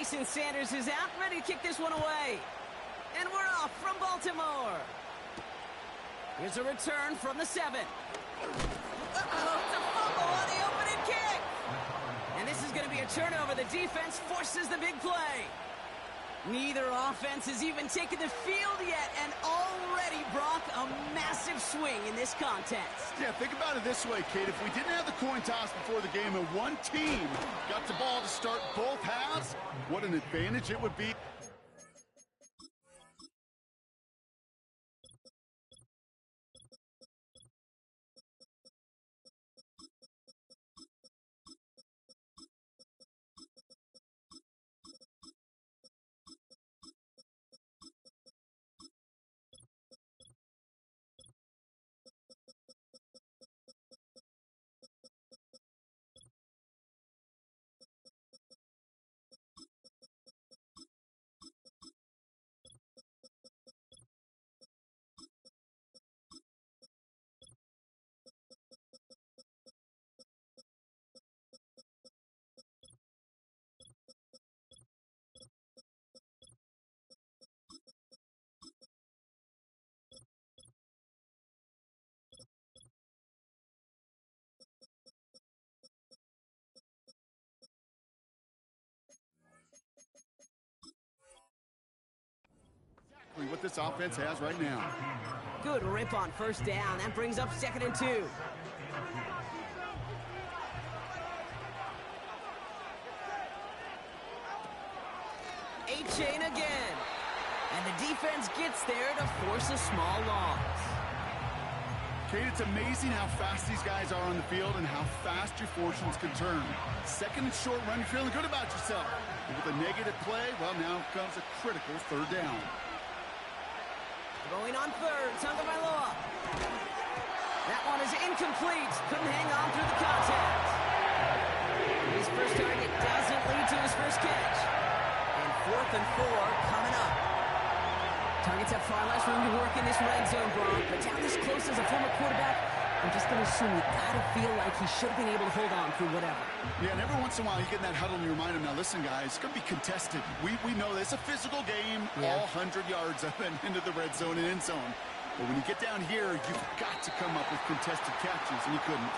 Jason Sanders is out, ready to kick this one away. And we're off from Baltimore. Here's a return from the 7. Uh-oh, it's a fumble on the opening kick. And this is going to be a turnover. The defense forces the big play. Neither offense has even taken the field yet, and already, Brock, a massive swing in this contest. Yeah, think about it this way, Kate. If we didn't have the coin toss before the game and one team got the ball to start both halves, what an advantage it would be. What this offense has right now. Good rip on first down. That brings up 2nd and 2. A-chain again. And the defense gets there to force a small loss. Kate, it's amazing how fast these guys are on the field and how fast your fortunes can turn. 2nd and short run, you're feeling good about yourself. But with a negative play, well, now comes a critical 3rd down. Going on 3rd, Tagovailoa. That one is incomplete. Couldn't hang on through the contact. His first target doesn't lead to his first catch. And 4th and 4 coming up. Targets have far less room to work in this red zone, Brock. But down this close as a former quarterback, I'm just going to assume you got to feel like he should have been able to hold on through whatever. Yeah, and every once in a while you get in that huddle and you remind him, now listen, guys, it's going to be contested. We know this is a physical game, all 100 yards up and into the red zone and end zone. But when you get down here, you've got to come up with contested catches, and he couldn't.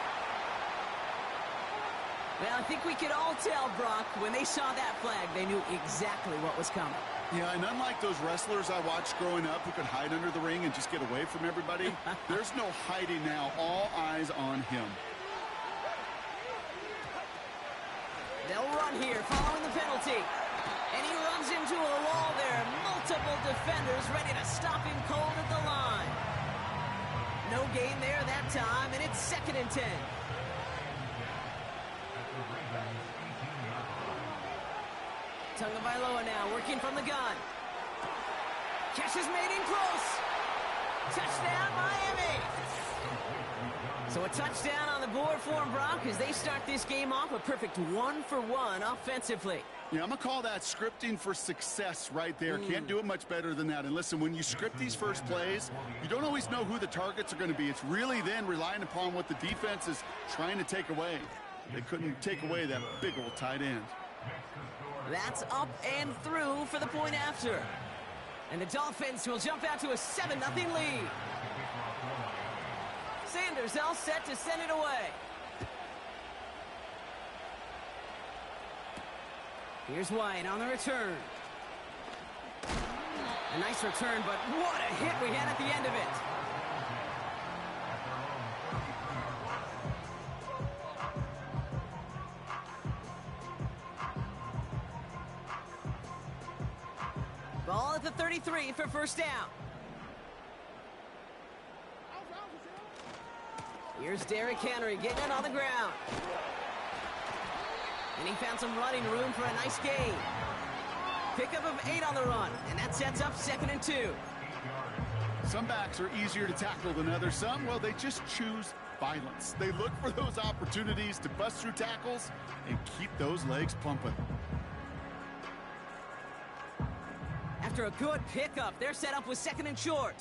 Well, I think we could all tell, Brock, when they saw that flag, they knew exactly what was coming. Yeah, and unlike those wrestlers I watched growing up who could hide under the ring and just get away from everybody, there's no hiding now. All eyes on him. They'll run here following the penalty. And he runs into a wall there. Multiple defenders ready to stop him cold at the line. No gain there that time, and it's 2nd and 10. Tagovailoa now working from the gun. Catch is made in close. Touchdown, Miami. So a touchdown on the board for them, Brock, as they start this game off a perfect 1-for-1 offensively. Yeah, I'm going to call that scripting for success right there. Can't do it much better than that. And listen, when you script these first plays, you don't always know who the targets are going to be. It's really then relying upon what the defense is trying to take away. They couldn't take away that big old tight end. That's up and through for the point after. And the Dolphins will jump out to a 7-0 lead. Sanders all set to send it away. Here's White on the return. A nice return, but what a hit we had at the end of it. Ball at the 33 for first down. Here's Derrick Henry getting it on the ground. And he found some running room for a nice gain. Pickup of 8 on the run, and that sets up 2nd and 2. Some backs are easier to tackle than others. Some, well, they just choose violence. They look for those opportunities to bust through tackles and keep those legs pumping. After a good pickup, they're set up with 2nd and short.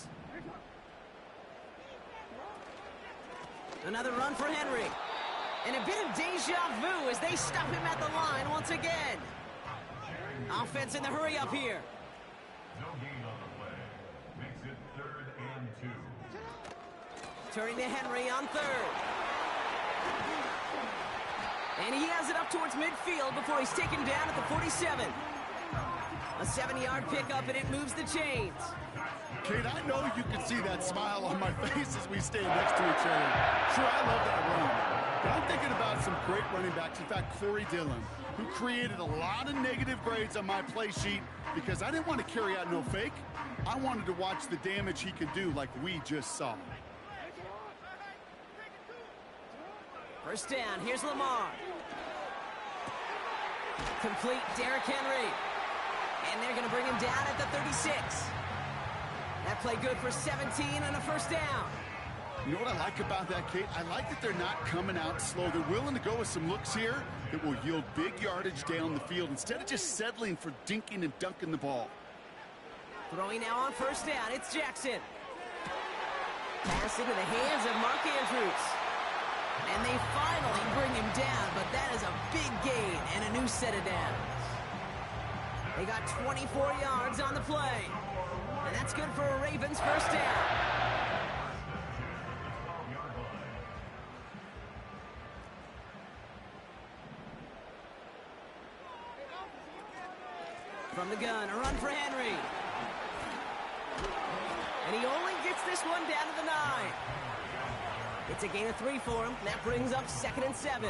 Another run for Henry. And a bit of deja vu as they stop him at the line once again. Offense in the hurry up here. No gain on the play. Makes it 3rd and 2. Turning to Henry on 3rd. And he has it up towards midfield before he's taken down at the 47. A 7-yard pickup, and it moves the chains. Kate, I know you can see that smile on my face as we stand next to each other. Sure, I love that run. But I'm thinking about some great running backs. In fact, Corey Dillon, who created a lot of negative grades on my play sheet because I didn't want to carry out no fake. I wanted to watch the damage he could do like we just saw. First down, here's Lamar. Complete, Derrick Henry. And they're going to bring him down at the 36. That play good for 17 and a first down. You know what I like about that, Kate? I like that they're not coming out slow. They're willing to go with some looks here that will yield big yardage down the field instead of just settling for dinking and dunking the ball. Throwing now on first down, it's Jackson. Pass into the hands of Mark Andrews. And they finally bring him down, but that is a big gain and a new set of downs. They got 24 yards on the play. And that's good for a Ravens first down. From the gun, a run for Henry. And he only gets this one down to the 9. It's a gain of 3 for him. That brings up 2nd and 7.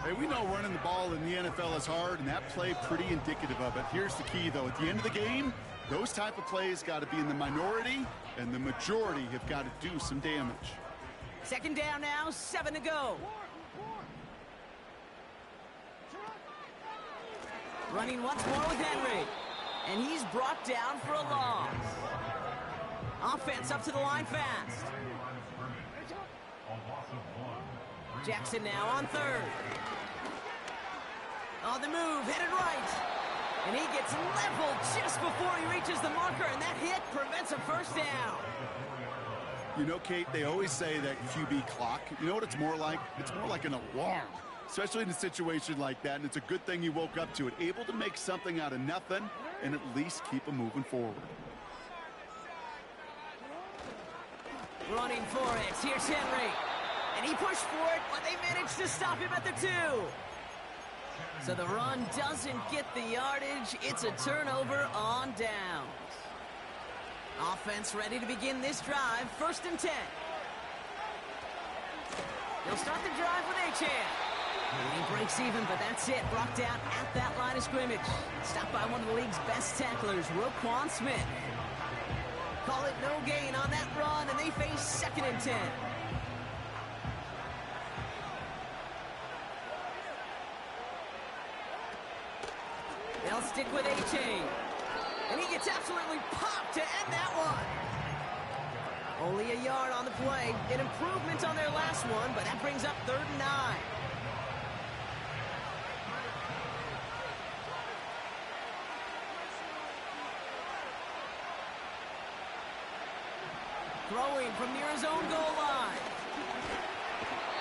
Hey, we know running the ball in the NFL is hard, and that play pretty indicative of it. Here's the key, though. At the end of the game, those type of plays got to be in the minority, and the majority have got to do some damage. 2nd down now, 7 to go. Running once more with Henry. And he's brought down for a loss. Offense up to the line fast. Jackson now on 3rd. On the move, headed right. And he gets leveled just before he reaches the marker, and that hit prevents a first down. You know, Kate, they always say that QB clock, you know what it's more like? It's more like an alarm, especially in a situation like that, and it's a good thing you woke up to it, able to make something out of nothing and at least keep them moving forward. Running for it, here's Henry. And he pushed for it, but they managed to stop him at the 2. So the run doesn't get the yardage. It's a turnover on downs. Offense ready to begin this drive. 1st and 10. They'll start the drive with Achane. And he breaks even, but that's it. Brought down at that line of scrimmage. Stopped by one of the league's best tacklers, Roquan Smith. Call it no gain on that run, and they face 2nd and 10. They'll stick with Achane. And he gets absolutely popped to end that one. Only a yard on the play. An improvement on their last one, but that brings up 3rd and 9. Throwing from near his own goal line.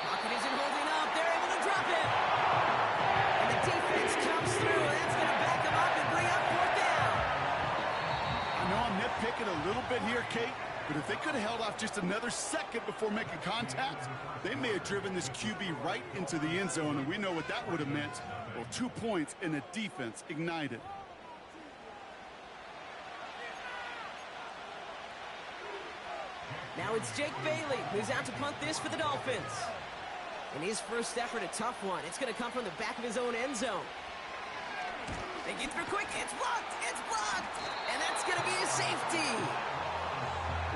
Pocket isn't holding up. They're able to drop it. And the defense comes through. That's going to back him up and bring up 4th down. I know I'm nitpicking a little bit here, Kate, but if they could have held off just another second before making contact, they may have driven this QB right into the end zone, and we know what that would have meant. Well, 2 points and a defense ignited. Now it's Jake Bailey, who's out to punt this for the Dolphins. And his first effort, a tough one. It's going to come from the back of his own end zone. They get through quick. It's blocked. It's blocked. And that's going to be a safety.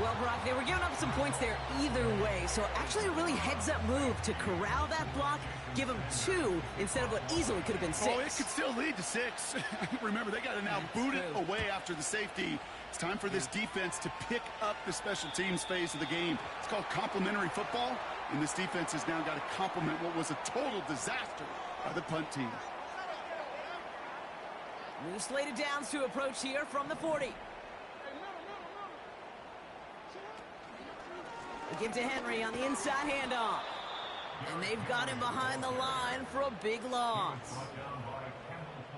Well, Brock, they were giving up some points there either way. So actually a really heads-up move to corral that block, give them 2 instead of what easily could have been 6. Oh, it could still lead to 6. Remember, they got to now boot it away after the safety. It's time for this defense to pick up the special teams phase of the game. It's called complementary football, and this defense has now got to complement what was a total disaster by the punt team. New slated downs to approach here from the 40. They give to Henry on the inside handoff. And they've got him behind the line for a big loss.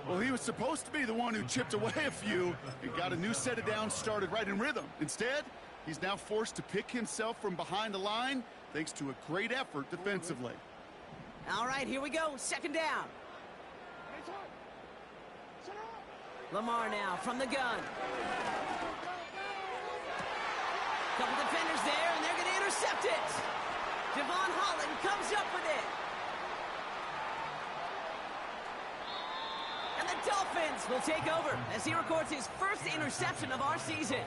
Well, he was supposed to be the one who chipped away a few and got a new set of downs started right in rhythm. Instead, he's now forced to pick himself from behind the line thanks to a great effort defensively. All right, here we go. Second down. Lamar now from the gun. Couple defenders there, and they're going to intercept it. Devon Holland comes up with it. And the Dolphins will take over as he records his first interception of our season.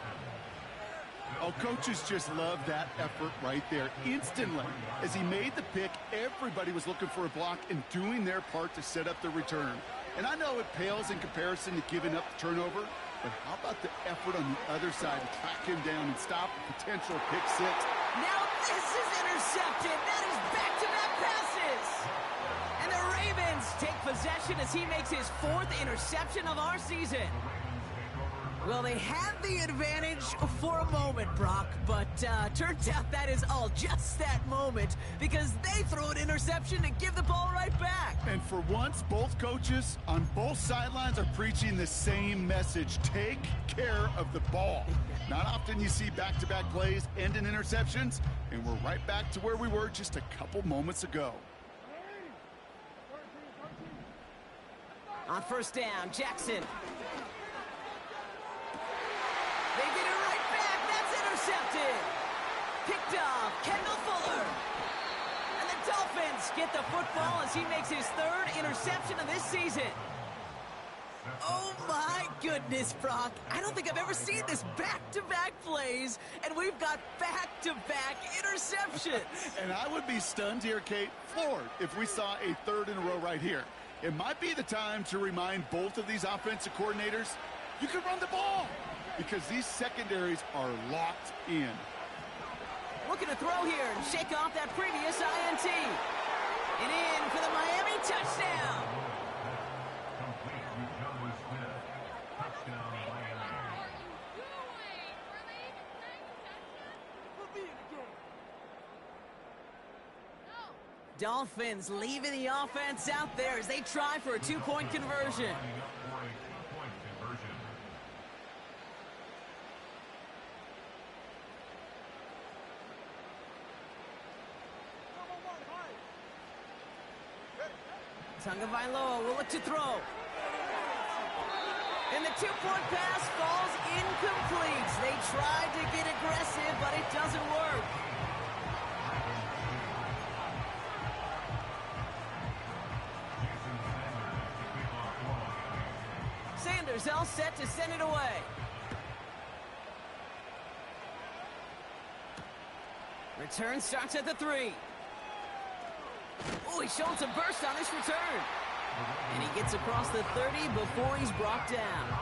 Oh, coaches just love that effort right there. Instantly, as he made the pick, everybody was looking for a block and doing their part to set up the return. And I know it pales in comparison to giving up the turnover, but how about the effort on the other side to track him down and stop a potential pick six? Now this is intercepted. That is back-to-back passes. And the Ravens take possession as he makes his fourth interception of our season. Well, they had the advantage for a moment, Brock, but turns out that is all just that moment because they throw an interception to give the ball right back. And for once, both coaches on both sidelines are preaching the same message. Take care of the ball. Not often you see back-to-back plays end in interceptions, and we're right back to where we were just a couple moments ago. On first down, Jackson. They get it right back. That's intercepted. Picked off Kendall Fuller. And the Dolphins get the football as he makes his third interception of this season. Oh, my goodness, Brock. I don't think I've ever seen this back-to-back plays, and we've got back-to-back interceptions. And I would be stunned here, Kate, floored, if we saw a third in a row right here. It might be the time to remind both of these offensive coordinators, you can run the ball, because these secondaries are locked in. Looking to throw here and shake off that previous INT. And in for the Miami touchdown. Dolphins leaving the offense out there as they try for a two-point conversion. Tagovailoa will look to throw. And the two-point pass falls incomplete. They tried to get aggressive, but it doesn't work. Sanders all set to send it away. Return starts at the 3. Oh, he's showing some burst on this return. And he gets across the 30 before he's brought down.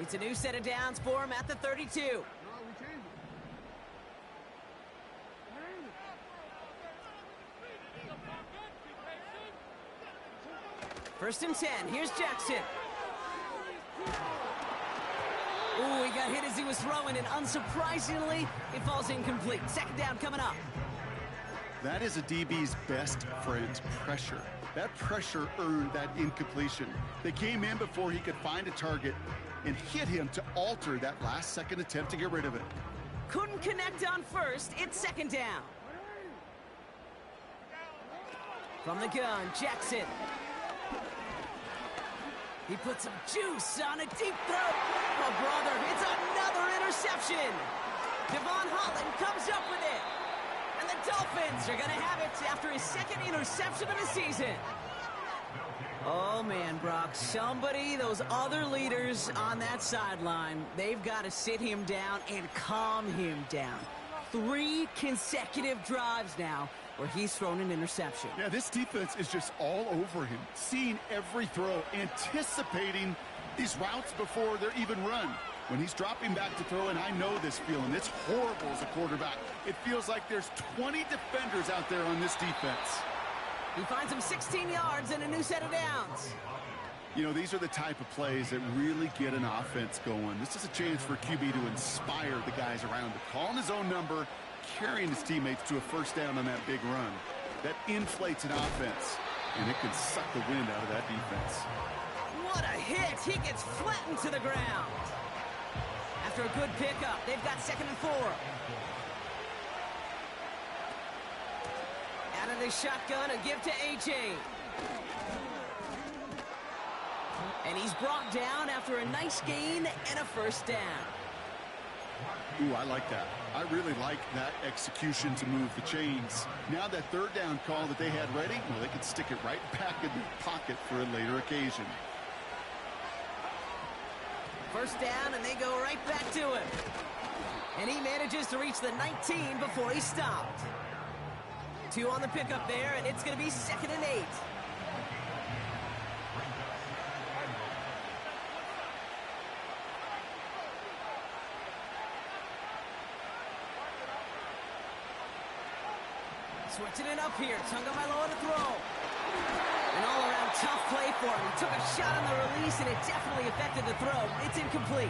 It's a new set of downs for him at the 32. First and 10. Here's Jackson. Ooh, he got hit as he was throwing, and unsurprisingly, it falls incomplete. Second down coming up. That is a DB's best friend, pressure. That pressure earned that incompletion. They came in before he could find a target and hit him to alter that last-second attempt to get rid of it. Couldn't connect on first. It's second down. From the gun, Jackson. He put some juice on a deep throw. Oh, brother, it's another interception. Devon Holland comes up with it. And the Dolphins are going to have it after his second interception of the season. Oh, man, Brock, those other leaders on that sideline, they've got to sit him down and calm him down. 3 consecutive drives now where he's thrown an interception. Yeah, this defense is just all over him, seeing every throw, anticipating these routes before they're even run. When he's dropping back to throw, and I know this feeling, it's horrible as a quarterback. It feels like there's 20 defenders out there on this defense. He finds him 16 yards and a new set of downs. You know, these are the type of plays that really get an offense going. This is a chance for QB to inspire the guys around him. Calling his own number, carrying his teammates to a first down on that big run. That inflates an offense, and it can suck the wind out of that defense. What a hit! He gets flattened to the ground. After a good pickup, they've got 2nd and 4. Out of the shotgun, a give to A.J. And he's brought down after a nice gain and a first down. Ooh, I like that. I really like that execution to move the chains. Now that 3rd down call that they had ready, well, they can stick it right back in the pocket for a later occasion. First down, and they go right back to him. And he manages to reach the 19 before he stopped. 2 on the pickup there, and it's going to be 2nd and 8. Switching it up here. Tagovailoa to throw. An all-around tough play for him. He took a shot on the release, and it definitely affected the throw. It's incomplete.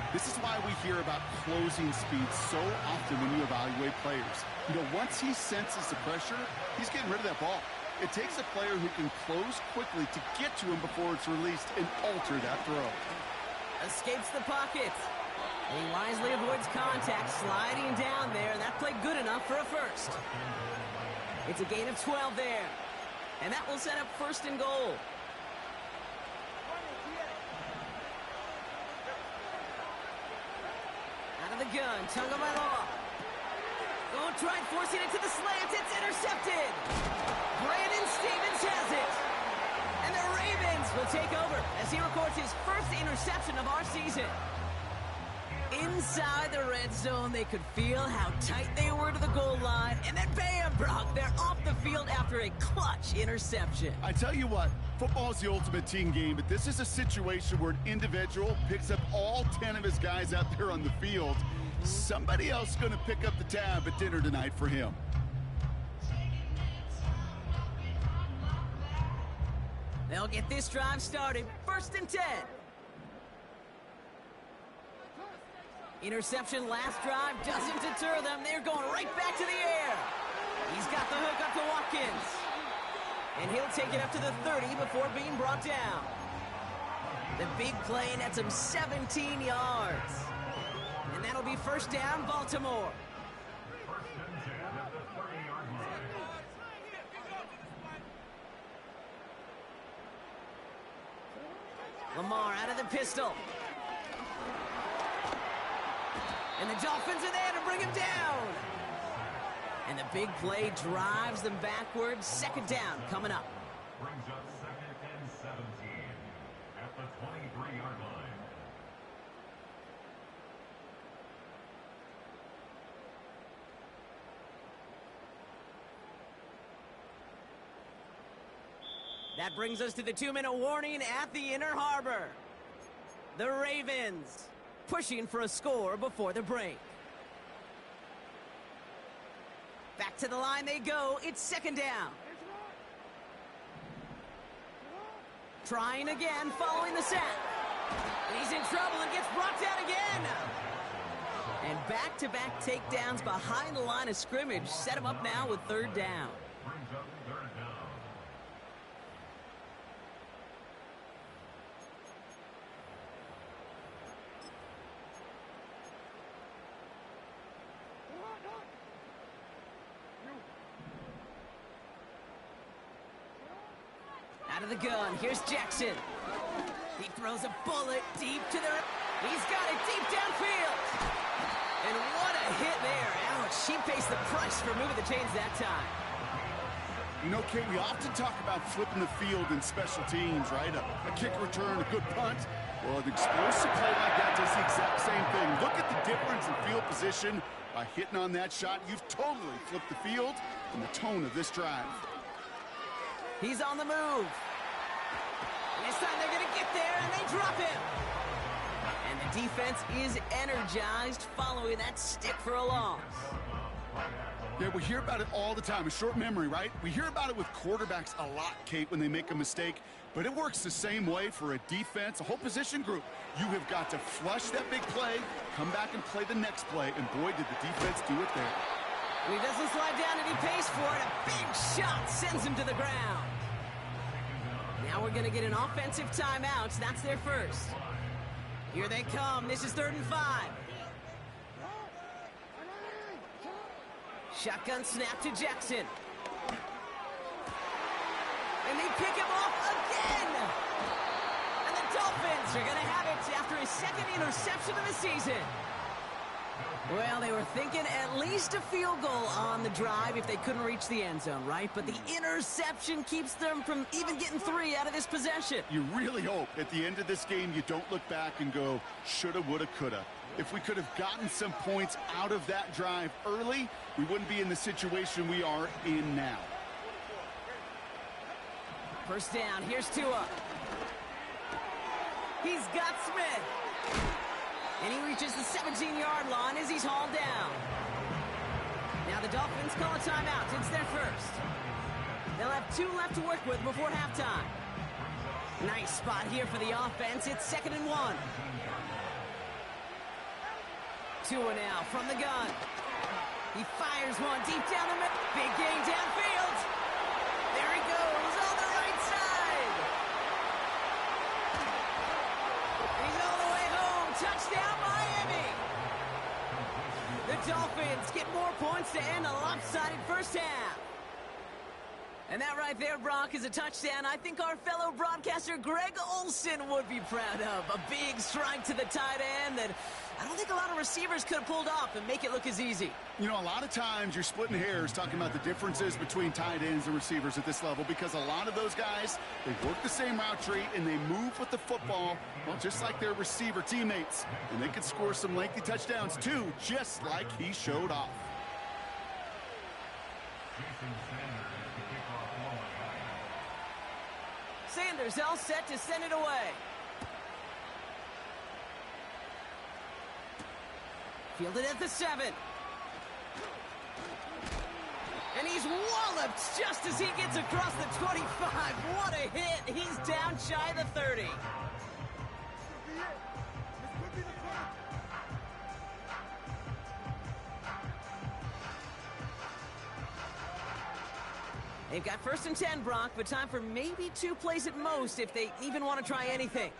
This is why we hear about closing speed so often when you evaluate players. You know, once he senses the pressure, he's getting rid of that ball. It takes a player who can close quickly to get to him before it's released and alter that throw. Escapes the pocket. He wisely avoids contact, sliding down there, and that played good enough for a first. It's a gain of 12 there, and that will set up 1st and goal. Out of the gun, Tagovailoa. Oh, tried forcing it to the slant. It's intercepted. Brandon Stevens has it. And the Ravens will take over as he records his first interception of our season. Inside the red zone, they could feel how tight they were to the goal line. And then bam, Brock, they're off the field after a clutch interception. I tell you what, football is the ultimate team game, but this is a situation where an individual picks up all 10 of his guys out there on the field. Somebody else is going to pick up the tab at dinner tonight for him. They'll get this drive started. 1st and 10. Interception last drive doesn't deter them. They're going right back to the air. He's got the hook up to Watkins. And he'll take it up to the 30 before being brought down. The big play nets him 17 yards. And that'll be 1st down, Baltimore. Lamar out of the pistol. And the Dolphins are there to bring him down. And the big play drives them backwards. 2nd down coming up. Brings up 2nd and 17 at the 23-yard line. That brings us to the 2-minute warning at the Inner Harbor. The Ravens pushing for a score before the break. Back to the line they go. It's 2nd down. Trying again following the sack. He's in trouble and gets brought down again. And back-to-back takedowns behind the line of scrimmage set him up now with 3rd down. Brings up 3rd down. Out of the gun, here's Jackson. He throws a bullet deep to the... He's got it deep downfield. And what a hit there. Ouch, she pays the price for moving the chains that time. You know, Kate, we often talk about flipping the field in special teams, right? A kick return, a good punt. Well, an explosive play like that does the exact same thing. Look at the difference in field position. By hitting on that shot, you've totally flipped the field and the tone of this drive. He's on the move. And this time they're going to get there, and they drop him. And the defense is energized following that stick for a loss. Yeah, we hear about it all the time. A short memory, right? We hear about it with quarterbacks a lot, Kate, when they make a mistake. But it works the same way for a defense, a whole position group. You have got to flush that big play, come back and play the next play, and boy, did the defense do it there. He doesn't slide down and he pays for it. A big shot sends him to the ground. Now we're going to get an offensive timeout. That's their first. Here they come. This is 3rd and 5. Shotgun snap to Jackson. And they pick him off again. And the Dolphins are going to have it after his 2nd interception of the season. Well, they were thinking at least a field goal on the drive if they couldn't reach the end zone, right? But the interception keeps them from even getting 3 out of this possession. You really hope at the end of this game you don't look back and go, shoulda, woulda, coulda. If we could have gotten some points out of that drive early, we wouldn't be in the situation we are in now. First down, here's Tua. He's got Smith. And he reaches the 17-yard line as he's hauled down. Now the Dolphins call a timeout. It's their first. They'll have 2 left to work with before halftime. Nice spot here for the offense. It's 2nd and 1. Tua now from the gun. He fires one deep down the middle. Big gain downfield. There he goes on the right side. He's all the way home. Touchdown, Miami. The Dolphins get more points to end a lopsided first half. And that right there, Brock, is a touchdown I think our fellow broadcaster Greg Olsen would be proud of. A big strike to the tight end that I don't think a lot of receivers could have pulled off and make it look as easy. You know, a lot of times you're splitting hairs talking about the differences between tight ends and receivers at this level because a lot of those guys, they work the same route tree and they move with the football, well, just like their receiver teammates. And they can score some lengthy touchdowns too, just like he showed off. Sanders all set to send it away. Fielded at the 7. And he's walloped just as he gets across the 25. What a hit. He's down shy of the 30. They've got 1st and 10, Brock, but time for maybe 2 plays at most if they even want to try anything.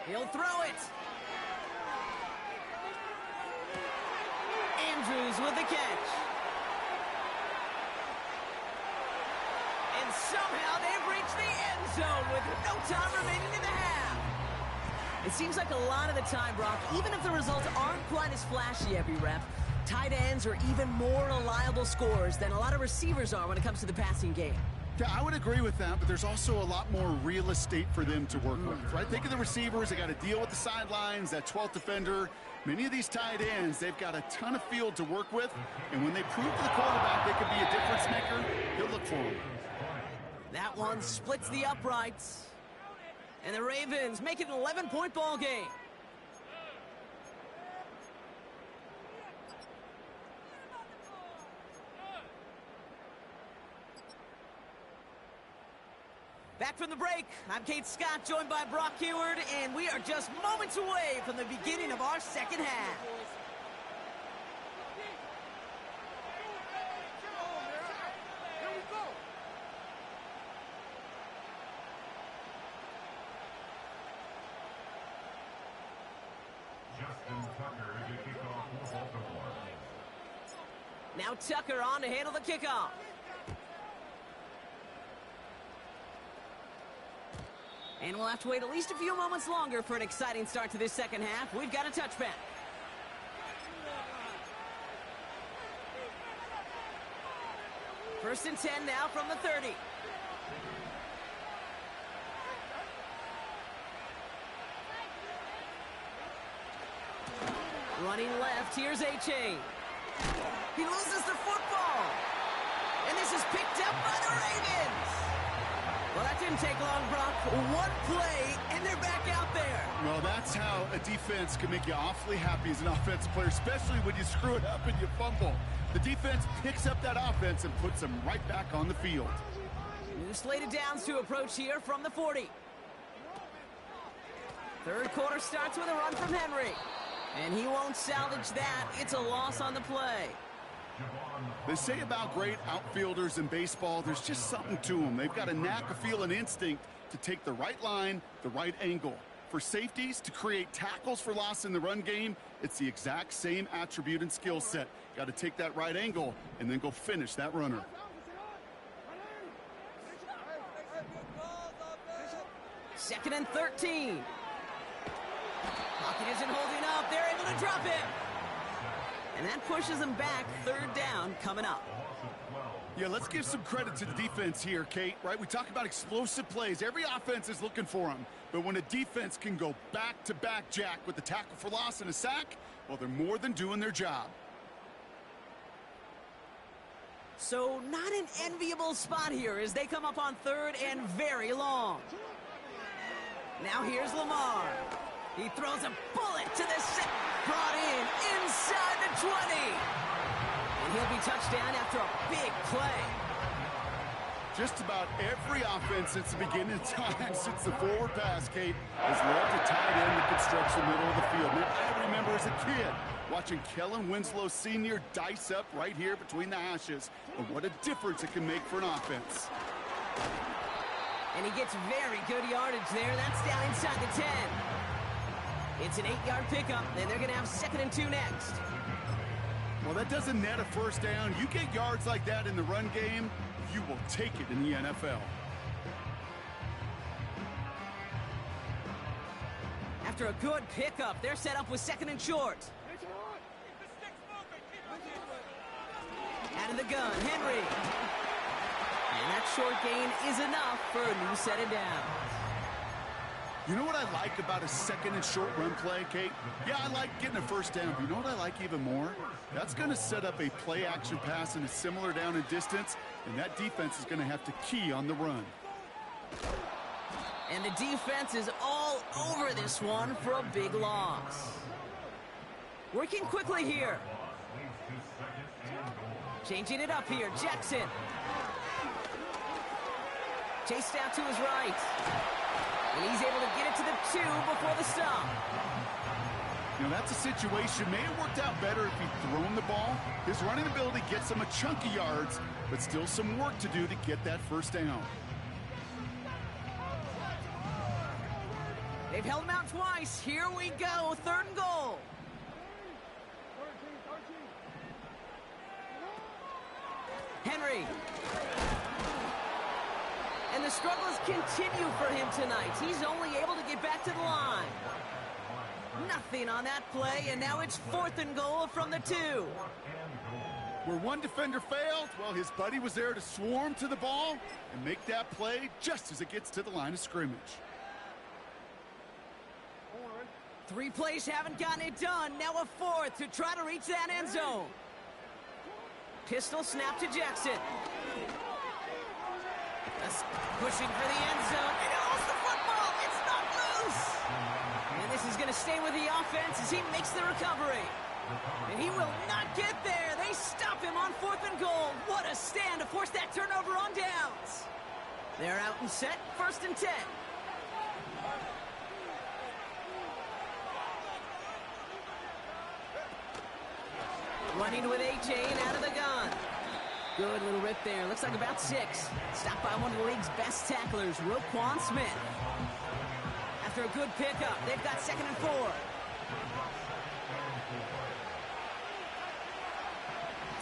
He'll throw it. Andrews with the catch. And somehow they've reached the end zone with no time remaining in the half. It seems like a lot of the time, Brock, even if the results aren't quite as flashy every rep, tight ends are even more reliable scorers than a lot of receivers are when it comes to the passing game. Yeah, I would agree with that, but there's also a lot more real estate for them to work with, right? Think of the receivers. They got to deal with the sidelines, that 12th defender. Many of these tight ends, they've got a ton of field to work with, and when they prove to the quarterback they could be a difference maker, he'll look for them. That one splits the uprights. And the Ravens make it an 11-point ball game. Back from the break, I'm Kate Scott, joined by Brock Heward, and we are just moments away from the beginning of our second half. Now Tucker on to handle the kickoff. And we'll have to wait at least a few moments longer for an exciting start to this second half. We've got a touchback. First and 10 now from the 30. Running left, here's A-Chain. He loses the football. And this is picked up by the Ravens. Well, that didn't take long, Brock. One play, and they're back out there. Well, that's how a defense can make you awfully happy as an offensive player, especially when you screw it up and you fumble. The defense picks up that offense and puts them right back on the field. New slated downs to approach here from the 40. Third quarter starts with a run from Henry. And he won't salvage that. It's a loss on the play. They say about great outfielders in baseball, there's just something to them. They've got a knack, a feel, an instinct to take the right line, the right angle. For safeties, to create tackles for loss in the run game, it's the exact same attribute and skill set. Got to take that right angle and then go finish that runner. Second and 13. Pocket isn't holding up. They're able to drop it. And that pushes them back. Third down coming up. Yeah, let's give some credit to the defense here, Kate, right? We talk about explosive plays. Every offense is looking for them. But when a defense can go back-to-back, Jack, with the tackle for loss and a sack, well, they're more than doing their job. So not an enviable spot here as they come up on third and very long. Now here's Lamar. He throws a bullet to the set. Brought in inside the 20. And he'll be touchdown after a big play. Just about every offense since the beginning of time, since the forward pass, Kate, has loved to tie it in the construction middle of the field. Man, I remember as a kid watching Kellen Winslow Sr. dice up right here between the hashes. And what a difference it can make for an offense. And he gets very good yardage there. That's down inside the 10. It's an 8-yard pickup, and they're going to have 2nd and 2 next. Well, that doesn't net a first down. You get yards like that in the run game, you will take it in the NFL. After a good pickup, they're set up with 2nd and short. Out of the gun, Henry. And that short gain is enough for a new set of downs. You know what I like about a 2nd and short run play, Kate? Yeah, I like getting a first down, but you know what I like even more? That's going to set up a play-action pass in a similar down and distance, and that defense is going to have to key on the run. And the defense is all over this one for a big loss. Working quickly here. Changing it up here, Jackson. Chased out to his right. And he's able to get it to the 2 before the stop. You know, that's a situation. May have worked out better if he'd thrown the ball. His running ability gets him a chunk of yards, but still some work to do to get that first down. They've held him out twice. Here we go. 3rd and goal. Henry. And the struggles continue for him tonight. He's only able to get back to the line. Nothing on that play, and now it's 4th and goal from the 2. Where one defender failed, well, his buddy was there to swarm to the ball and make that play just as it gets to the line of scrimmage. 3 plays haven't gotten it done. Now a 4th to try to reach that end zone. Pistol snap to Jackson. Pushing for the end zone. And almost the football. It's not loose. And this is going to stay with the offense as he makes the recovery. And he will not get there. They stop him on 4th and goal. What a stand to force that turnover on downs. They're out and set. 1st and 10. Running with A.J. and out of the gun. Good little rip there. Looks like about 6. Stopped by one of the league's best tacklers, Roquan Smith. After a good pickup, they've got 2nd and 4.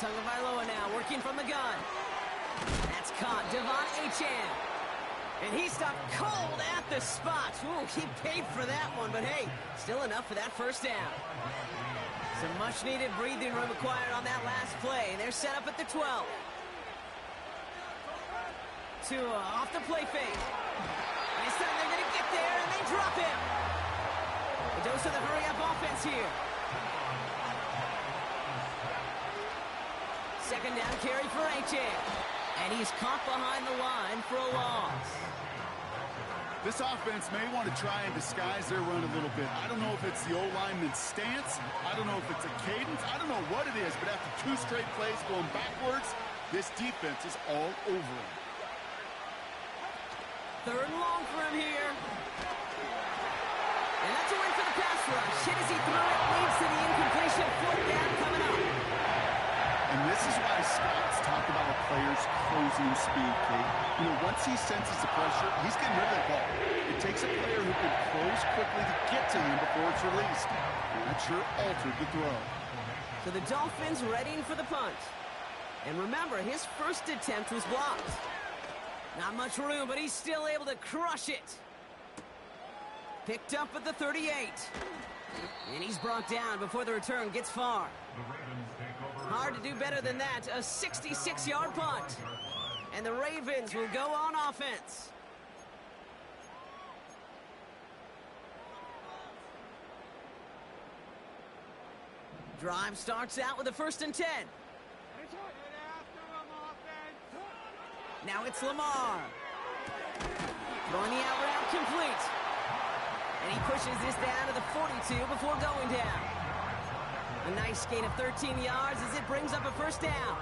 Tagovailoa now working from the gun. That's caught. Devon Achane. And he stopped cold at the spot. Ooh, he paid for that one, but hey, still enough for that first down. Some much-needed breathing room acquired on that last play. They're set up at the 12. Tua off the play fake. And this time they're going to get there, and they drop him. A dose of the hurry-up offense here. 2nd down carry for Achane. And he's caught behind the line for a loss. This offense may want to try and disguise their run a little bit. I don't know if it's the O-lineman's stance. I don't know if it's a cadence. I don't know what it is, but after 2 straight plays going backwards, this defense is all over him. 3rd and long for him here. And that's a win for the pass rush. Hit as he threw it, leads to the incompletion. 4th down coming up. And this is why scouts talk about a player's closing speed, Kate. You know, once he senses the pressure, he's getting rid of that ball. It takes a player who can close quickly to get to him before it's released. And that sure altered the throw. So the Dolphins readying for the punt. And remember, his first attempt was blocked. Not much room, but he's still able to crush it. Picked up at the 38. And he's brought down before the return gets far. Hard to do better than that. A 66-yard punt. And the Ravens will go on offense. Drive starts out with a 1st and 10. Now it's Lamar. Throwing the out route complete. And he pushes this down to the 42 before going down. A nice gain of 13 yards as it brings up a 1st down.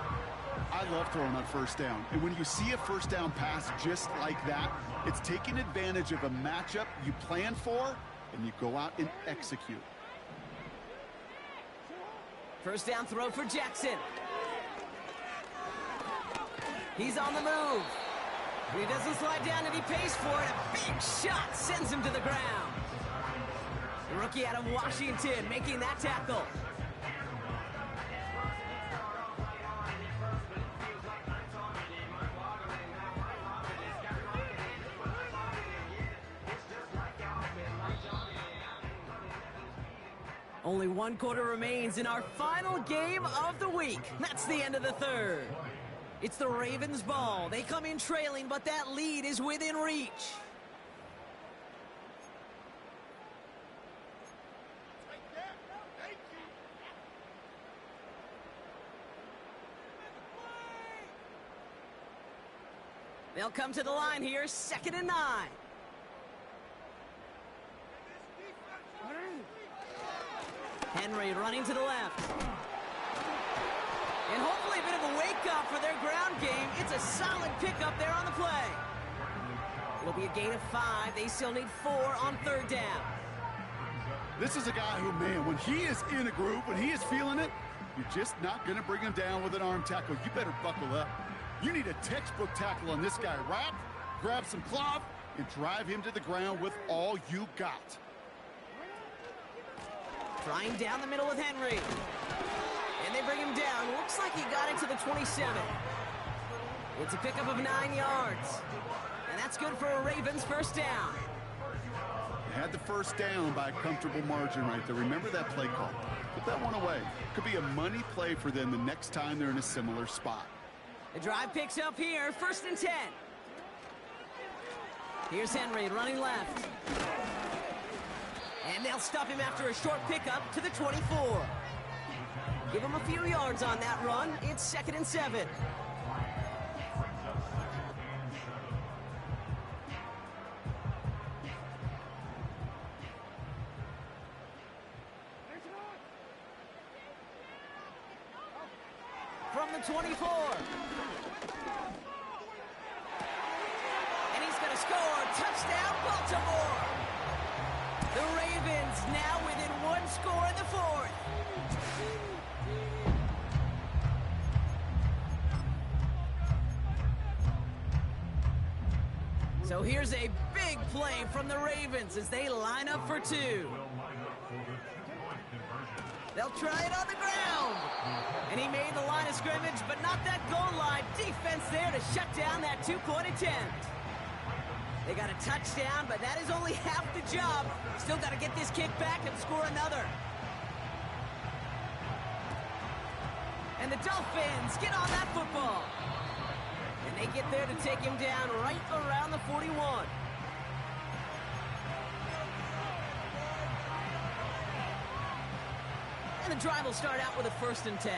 I love throwing on 1st down. And when you see a 1st down pass just like that, it's taking advantage of a matchup you plan for, and you go out and execute. 1st down throw for Jackson. He's on the move. He doesn't slide down and he pays for it. A big shot sends him to the ground. The rookie out of Washington making that tackle. Only 1 quarter remains in our final game of the week. That's the end of the 3rd. It's the Ravens' ball. They come in trailing, but that lead is within reach. They'll come to the line here, 2nd and 9. Henry running to the left. And hopefully a bit of a wake-up for their ground game. It's a solid pickup there on the play. It'll be a gain of 5. They still need 4 on 3rd down. This is a guy who, man, when he is in a groove, when he is feeling it, you're just not going to bring him down with an arm tackle. You better buckle up. You need a textbook tackle on this guy. Wrap, grab some cloth, and drive him to the ground with all you got. Trying down the middle with Henry. And they bring him down. Looks like he got it to the 27. It's a pickup of 9 yards. And that's good for a Ravens 1st down. They had the 1st down by a comfortable margin right there. Remember that play call. Put that one away. Could be a money play for them the next time they're in a similar spot. The drive picks up here, 1st and 10. Here's Henry running left. And they'll stop him after a short pickup to the 24. Give him a few yards on that run. It's 2nd and 7. From the 24. And he's going to score. Touchdown, Baltimore. The Ravens now within 1 score in the 4th. So here's a big play from the Ravens as they line up for 2. They'll try it on the ground. And he made the line of scrimmage, but not that goal line. Defense there to shut down that 2-point attempt. They got a touchdown, but that is only half the job. Still got to get this kick back and score another. And the Dolphins get on that football. And they get there to take him down right around the 41. And the drive will start out with a 1st and 10.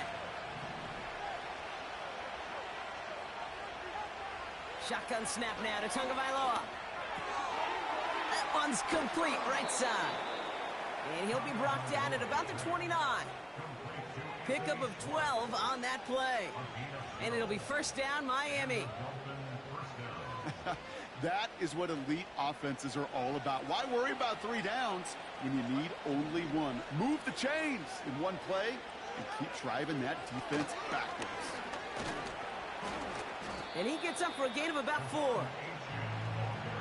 Shotgun snap now to Tagovailoa. one's complete right side. And he'll be brought down at about the 29. Pickup of 12 on that play. And it'll be first down, Miami. That is what elite offenses are all about. Why worry about 3 downs when you need only 1? Move the chains in one play and keep driving that defense backwards. And he gets up for a gain of about 4.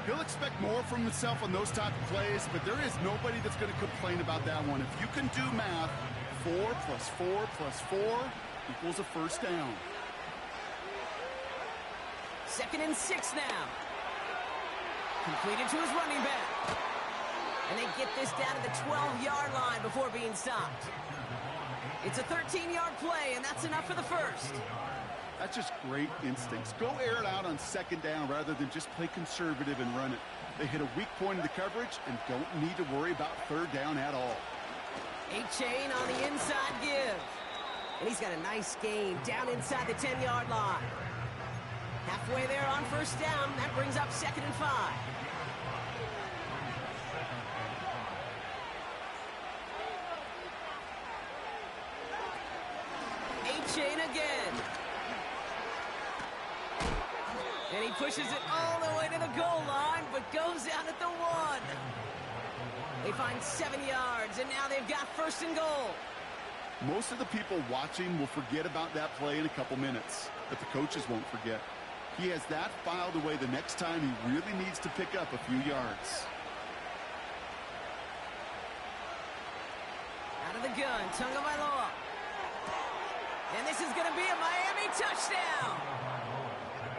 He'll expect more from himself on those type of plays, but there is nobody that's going to complain about that one. If you can do math, 4 plus 4 plus 4 equals a first down. 2nd and 6 now. Completed to his running back. And they get this down to the 12-yard line before being stopped. It's a 13-yard play, and that's enough for the first. That's just great instincts. Go air it out on 2nd down rather than just play conservative and run it. They hit a weak point in the coverage and don't need to worry about 3rd down at all. A-chain on the inside give. And he's got a nice gain down inside the 10-yard line. Halfway there on first down. That brings up 2nd and 5. A-chain again. And he pushes it all the way to the goal line, but goes out at the 1. They find 7 yards, and now they've got 1st and goal. Most of the people watching will forget about that play in a couple minutes, but the coaches won't forget. He has that filed away the next time he really needs to pick up a few yards. Out of the gun, Tagovailoa. And this is going to be a Miami touchdown.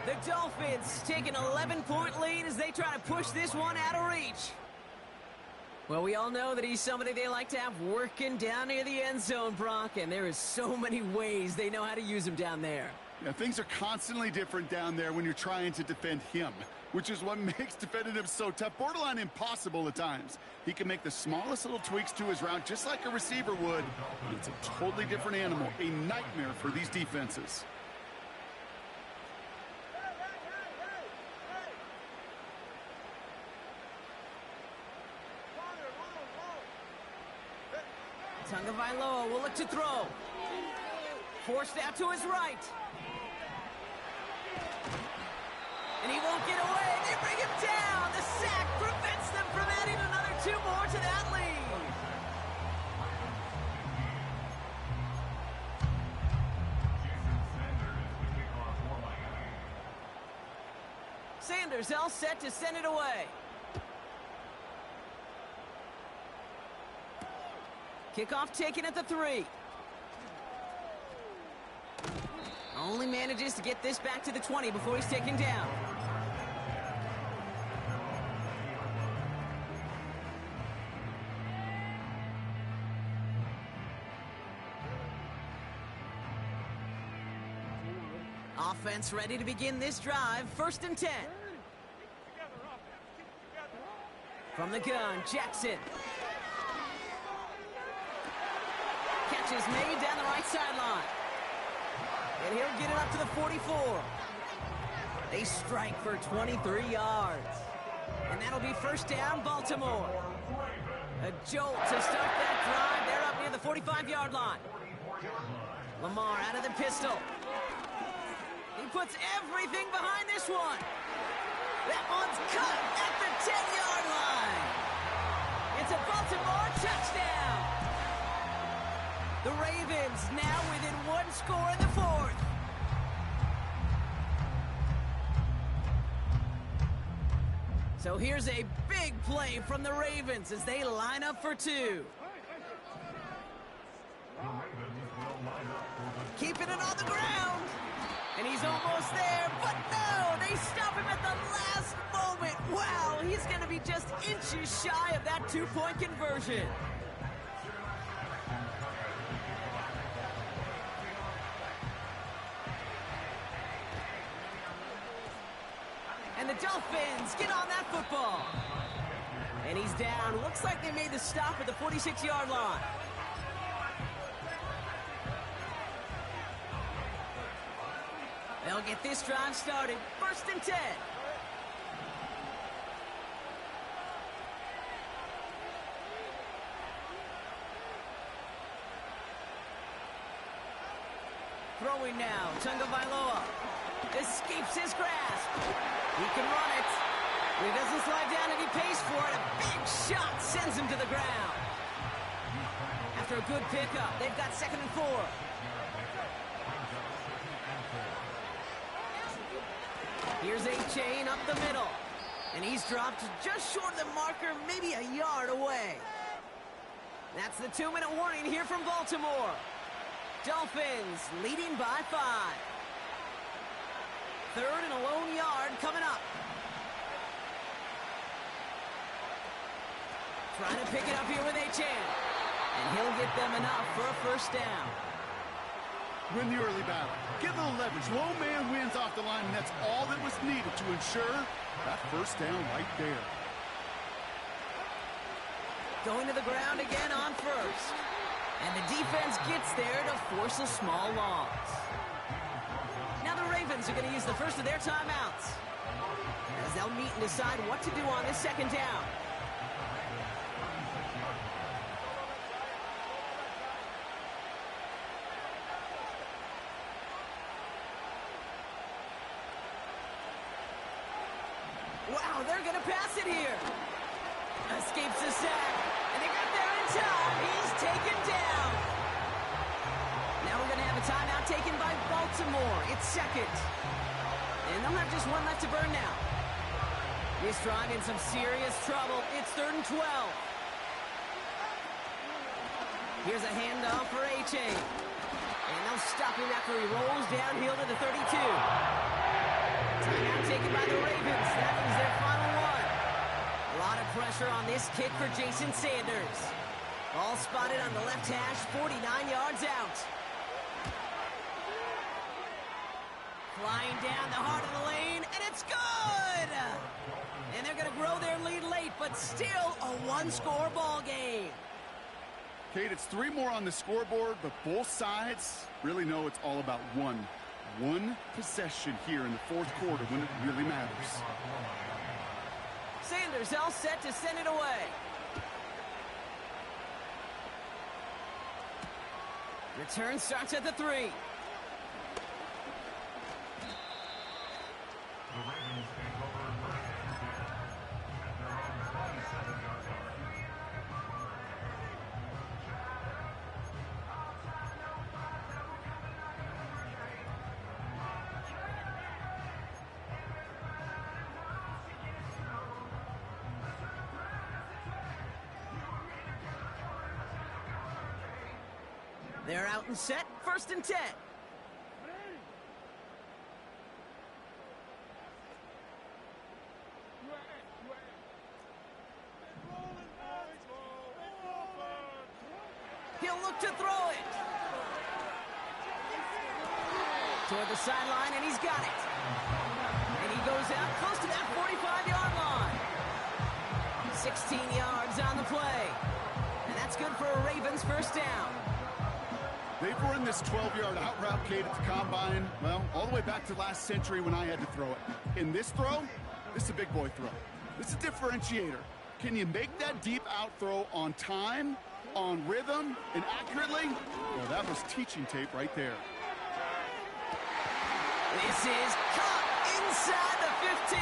The Dolphins take an 11-point lead as they try to push this one out of reach. Well, we all know that he's somebody they like to have working down near the end zone, Brock, and there is so many ways they know how to use him down there. Yeah, things are constantly different down there when you're trying to defend him, which is what makes defending him so tough, borderline impossible at times. He can make the smallest little tweaks to his route just like a receiver would, but it's a totally different animal, a nightmare for these defenses. Tagovailoa will look to throw. Forced out to his right. And he won't get away. They bring him down. The sack prevents them from adding another 2 more to that lead. Sanders all set to send it away. Kickoff taken at the 3. Only manages to get this back to the 20 before he's taken down. Offense ready to begin this drive. 1st and 10. From the gun, Jackson. Catch is made down the right sideline. And he'll get it up to the 44. They strike for 23 yards. And that'll be first down, Baltimore. A jolt to start that drive. They're up near the 45-yard line. Lamar out of the pistol. He puts everything behind this one. That one's cut at the 10-yard line. It's a Baltimore touchdown. The Ravens now within 1 score in the 4th. So here's a big play from the Ravens as they line up for 2. Keeping it on the ground. And he's almost there, but no, they stop him at the last moment. Wow, he's going to be just inches shy of that 2-point conversion. And the Dolphins get on that football. And he's down. Looks like they made the stop at the 46-yard line. They'll get this drive started. 1st and 10. Throwing now. Tagovailoa escapes his grasp. He can run it. He doesn't slide down and he pays for it. A big shot sends him to the ground. After a good pickup, they've got 2nd and 4. Here's A-Chain up the middle. And he's dropped just short of the marker, maybe a yard away. That's the 2-minute warning here from Baltimore. Dolphins leading by 5. 3rd and a lone yard coming up. Trying to pick it up here with A-Chain. And he'll get them enough for a 1st down. Win the early battle. Get a little leverage. Low man wins off the line, and that's all that was needed to ensure that 1st down right there. Going to the ground again on 1st. And the defense gets there to force a small loss. Now the Ravens are going to use the first of their timeouts, as they'll meet and decide what to do on this 2nd down. Wow, they're going to pass it here. Escapes the sack. And they got there in time. He's taken down. Now we're going to have a timeout taken by Baltimore. It's 2nd. And they'll have just one left to burn now. This drive in some serious trouble. It's 3rd and 12. Here's a handoff for A-Chain. And they'll stop him after he rolls downhill to the 32. Timeout taken by the Ravens. That was their final one. A lot of pressure on this kick for Jason Sanders. All spotted on the left hash, 49 yards out. Flying down the heart of the lane, and it's good! And they're going to grow their lead late, but still a one-score ball game. Kate, it's 3 more on the scoreboard, but both sides really know it's all about one possession here in the 4th quarter when it really matters. Sanders all set to send it away. Return starts at the 3. The Ravens take over 1st and 10 at their own 27-yard line. They're out and set, 1st and 10. He'll look to throw it. Toward the sideline, and he's got it. And he goes out close to that 45-yard line. 16 yards on the play. And that's good for a Ravens 1st down. They've run this 12-yard out route, Kate, at the combine, well, all the way back to last century when I had to throw it. In this throw, this is a big boy throw. This is a differentiator. Can you make that deep out throw on time, on rhythm, and accurately? Well, that was teaching tape right there. This is caught inside the 15.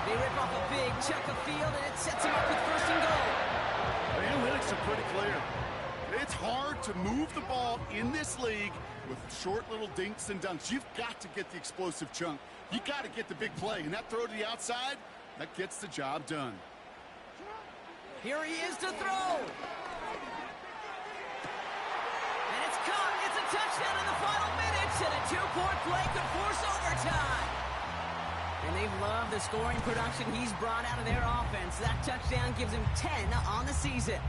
They rip off a big chunk of field, and it sets him up with 1st and goal. The analytics are pretty clear. It's hard to move the ball in this league with short little dinks and dunks. You've got to get the explosive chunk. You got to get the big play. And that throw to the outside, that gets the job done. Here he is to throw. And it's caught. It's a touchdown in the final minutes. And a 2-point play could force overtime. And they've loved the scoring production he's brought out of their offense. That touchdown gives him 10 on the season.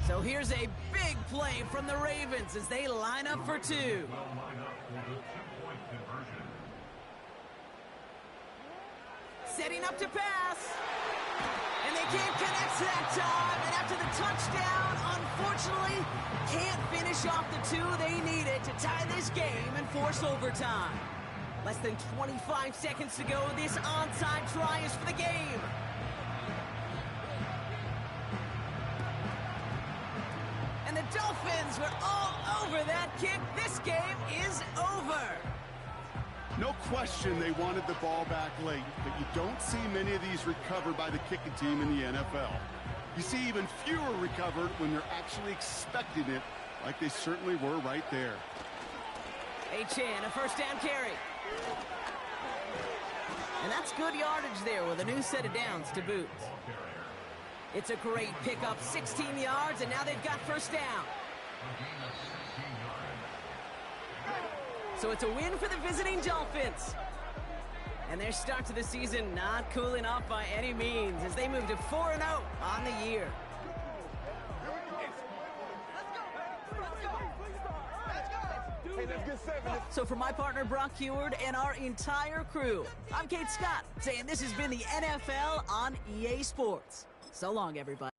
So here's a big play from the Ravens as they line up for 2. Will line up for the 2-point conversion. Setting up to pass. And they can't connect that time. And after the touchdown, unfortunately, unfortunately, can't finish off the two they needed to tie this game and force overtime. Less than 25 seconds to go. This onside try is for the game. And the Dolphins were all over that kick. This game is over. No question they wanted the ball back late, but you don't see many of these recovered by the kicking team in the NFL. You see even fewer recovered when they're actually expecting it, like they certainly were right there. H.N., a first down carry. And that's good yardage there with a new set of downs to boot. It's a great pickup, 16 yards, and now they've got first down. So it's a win for the visiting Dolphins. And their start to the season not cooling off by any means as they move to 4-0 on the year. So for my partner Brock Heward and our entire crew, I'm Kate Scott saying this has been the NFL on EA Sports. So long, everybody.